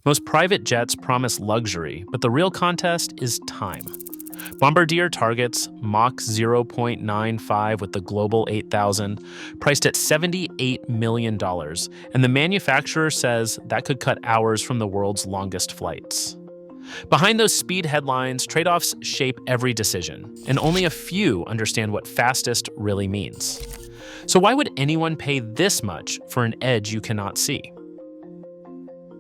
Most private jets promise luxury, but the real contest is time. Bombardier targets Mach 0.95 with the Global 8000, priced at $78 million, and the manufacturer says that could cut hours from the world's longest flights. Behind those speed headlines, trade-offs shape every decision, and only a few understand what fastest really means. So why would anyone pay this much for an edge you cannot see?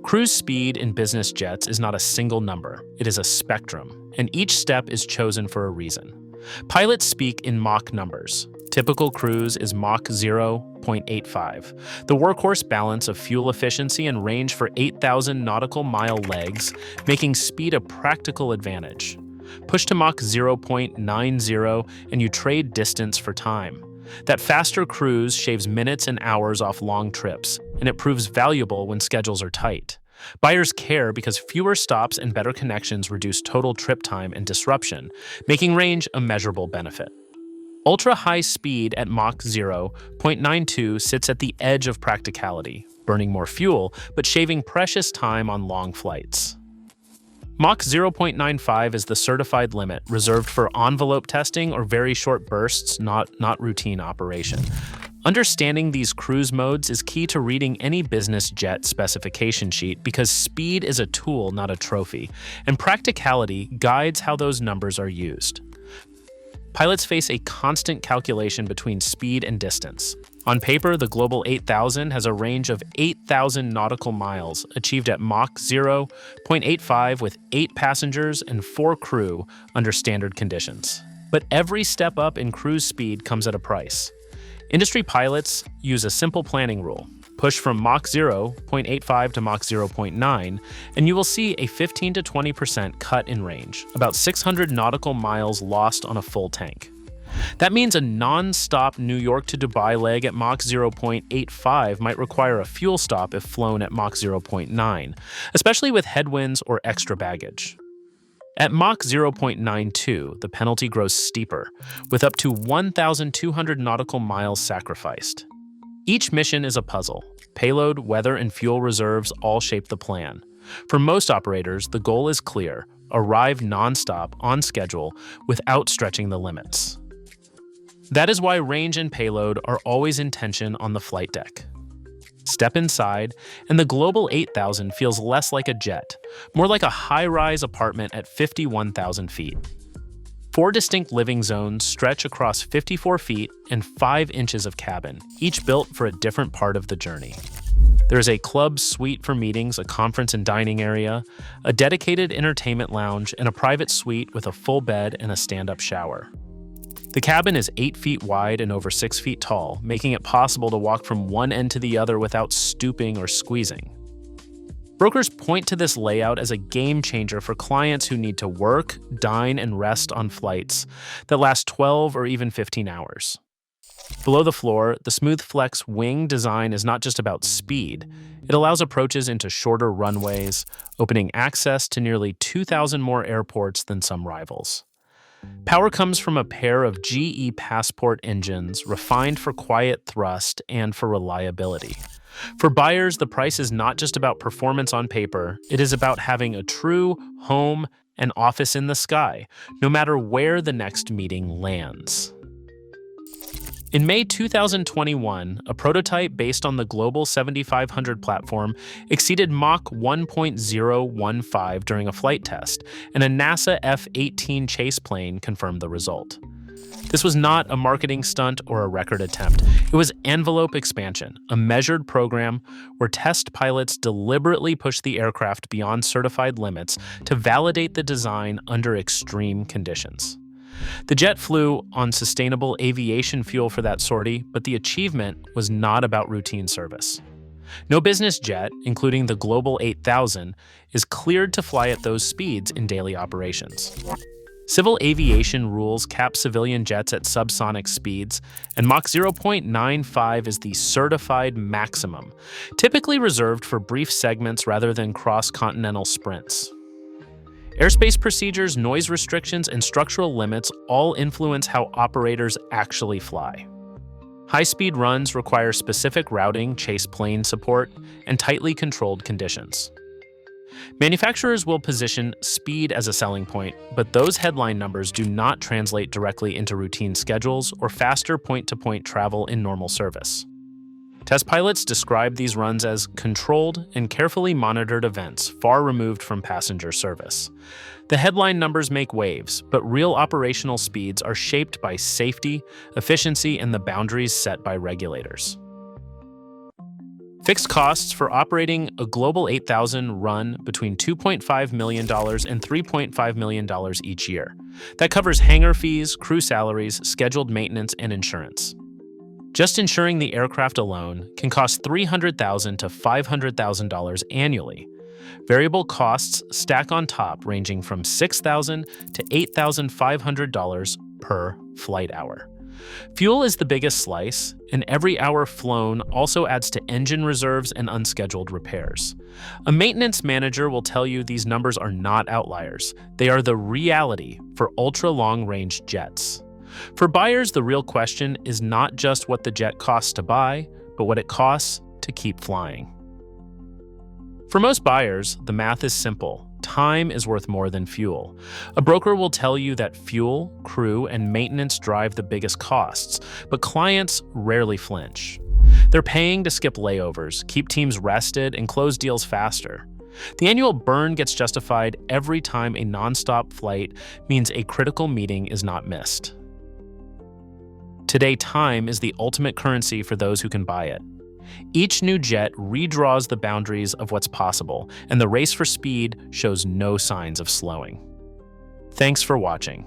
Cruise speed in business jets is not a single number, it is a spectrum, and each step is chosen for a reason. Pilots speak in Mach numbers. Typical cruise is Mach 0.85, the workhorse balance of fuel efficiency and range for 8,000 nautical mile legs, making speed a practical advantage. Push to Mach 0.90 and you trade distance for time. That faster cruise shaves minutes and hours off long trips, and it proves valuable when schedules are tight. Buyers care because fewer stops and better connections reduce total trip time and disruption, making range a measurable benefit. Ultra-high speed at Mach 0.92 sits at the edge of practicality, burning more fuel, but shaving precious time on long flights. Mach 0.95 is the certified limit, reserved for envelope testing or very short bursts, not routine operation. Understanding these cruise modes is key to reading any business jet specification sheet because speed is a tool, not a trophy, and practicality guides how those numbers are used. Pilots face a constant calculation between speed and distance. On paper, the Global 8000 has a range of 8,000 nautical miles, achieved at Mach 0.85 with 8 passengers and 4 crew under standard conditions. But every step up in cruise speed comes at a price. Industry pilots use a simple planning rule. Push from Mach 0.85 to Mach 0.9, and you will see a 15 to 20% cut in range, about 600 nautical miles lost on a full tank. That means a non-stop New York to Dubai leg at Mach 0.85 might require a fuel stop if flown at Mach 0.9, especially with headwinds or extra baggage. At Mach 0.92, the penalty grows steeper, with up to 1,200 nautical miles sacrificed. Each mission is a puzzle. Payload, weather, and fuel reserves all shape the plan. For most operators, the goal is clear: arrive nonstop, on schedule, without stretching the limits. That is why range and payload are always in tension on the flight deck. Step inside, and the Global 8000 feels less like a jet, more like a high-rise apartment at 51,000 feet. 4 distinct living zones stretch across 54 feet and 5 inches of cabin, each built for a different part of the journey. There is a club suite for meetings, a conference and dining area, a dedicated entertainment lounge, and a private suite with a full bed and a stand-up shower. The cabin is 8 feet wide and over 6 feet tall, making it possible to walk from one end to the other without stooping or squeezing. Brokers point to this layout as a game changer for clients who need to work, dine, and rest on flights that last 12 or even 15 hours. Below the floor, the Smooth Flex wing design is not just about speed. It allows approaches into shorter runways, opening access to nearly 2,000 more airports than some rivals. Power comes from a pair of GE Passport engines refined for quiet thrust and for reliability. For buyers, the price is not just about performance on paper, it is about having a true home and office in the sky, no matter where the next meeting lands. In May 2021, a prototype based on the Global 7500 platform exceeded Mach 1.015 during a flight test, and a NASA F-18 chase plane confirmed the result. This was not a marketing stunt or a record attempt. It was envelope expansion, a measured program where test pilots deliberately pushed the aircraft beyond certified limits to validate the design under extreme conditions. The jet flew on sustainable aviation fuel for that sortie, but the achievement was not about routine service. No business jet, including the Global 8000, is cleared to fly at those speeds in daily operations. Civil aviation rules cap civilian jets at subsonic speeds, and Mach 0.95 is the certified maximum, typically reserved for brief segments rather than cross-continental sprints. Airspace procedures, noise restrictions, and structural limits all influence how operators actually fly. High-speed runs require specific routing, chase plane support, and tightly controlled conditions. Manufacturers will position speed as a selling point, but those headline numbers do not translate directly into routine schedules or faster point-to-point travel in normal service. Test pilots describe these runs as controlled and carefully monitored events far removed from passenger service. The headline numbers make waves, but real operational speeds are shaped by safety, efficiency, and the boundaries set by regulators. Fixed costs for operating a Global 8000 run between $2.5 million and $3.5 million each year. That covers hangar fees, crew salaries, scheduled maintenance, and insurance. Just insuring the aircraft alone can cost $300,000 to $500,000 annually. Variable costs stack on top, ranging from $6,000 to $8,500 per flight hour. Fuel is the biggest slice, and every hour flown also adds to engine reserves and unscheduled repairs. A maintenance manager will tell you these numbers are not outliers. They are the reality for ultra-long-range jets. For buyers, the real question is not just what the jet costs to buy, but what it costs to keep flying. For most buyers, the math is simple. Time is worth more than fuel. A broker will tell you that fuel, crew, and maintenance drive the biggest costs, but clients rarely flinch. They're paying to skip layovers, keep teams rested, and close deals faster. The annual burn gets justified every time a nonstop flight means a critical meeting is not missed. Today, time is the ultimate currency for those who can buy it. Each new jet redraws the boundaries of what's possible, and the race for speed shows no signs of slowing. Thanks for watching.